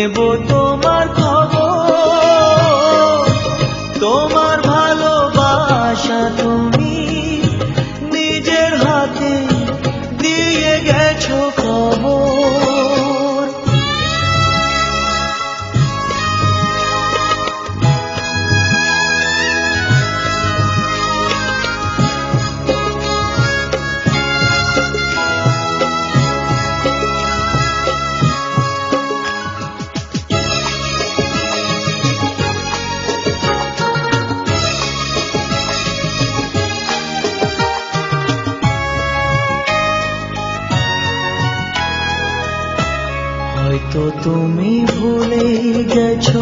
নেব তোমার খবর, তোমার ভালোবাসা তুমি নিজের হাতে দিয়ে গেছো খবর। হয়তো তুমি ভুলে গেছো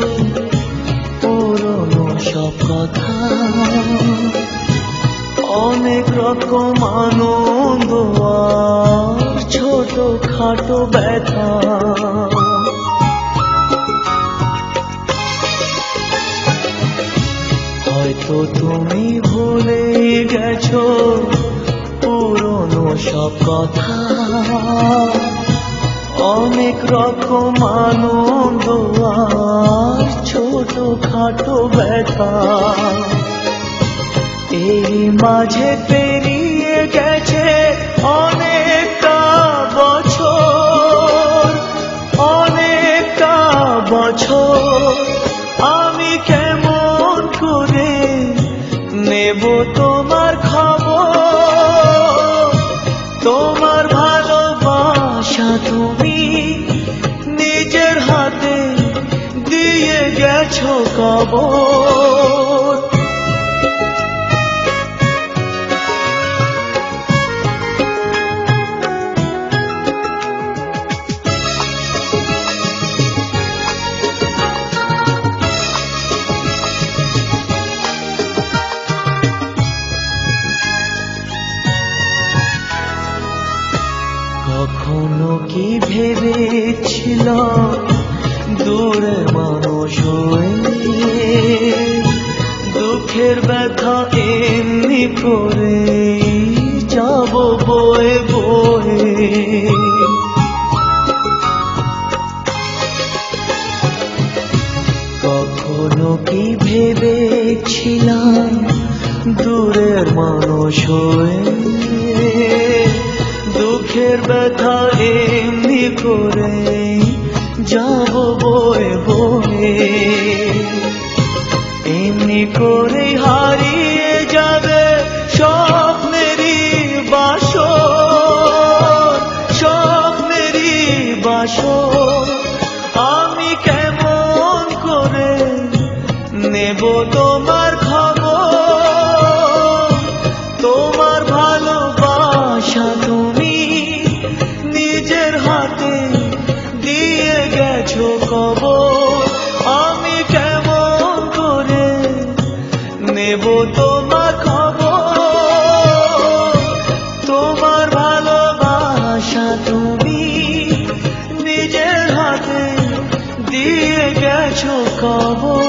পুরনো সব কথা, অনেক রকম আনন্দ আর ছোট খাটো ব্যথা। হয়তো তুমি ভুলে গেছো পুরনো সব কথা, অনেক রকম আনন্দ আর ছোট খাটো ব্যথা। এই মাঝে পেরিয়ে গেছে অনেকটা বছর, অনেকটা বছর। আমি কেমন করে নেব তোমার খবর, তোমার ভালোবাসা তুমি নিজের হাতে দিয়ে গেছো কবর। কখনো কি ভেবেছিল দূরে মানুষ হয়ে দুঃখের ব্যথা এমনি করে যাব বয়ে বয়ে। কখনো কি ভেবেছিলাম দূরের মানুষ হয়ে দুঃখের ব্যথা এমনি করে যাব বয়ে বয়ে। এমনি করে হারিয়ে যাবে স্বপ্নেরই বাসর, স্বপ্নেরই বাসর। আমি কেমন করে নেব তোমার খবর, তোমার ভালোবাসা তুমি নিজের হাতে দিয়ে গেছো কবর। আমি কেমন করে নেব তোমার খবর, তোমার ভালোবাসা তুমি নিজের হাতে দিয়ে গেছো কবর।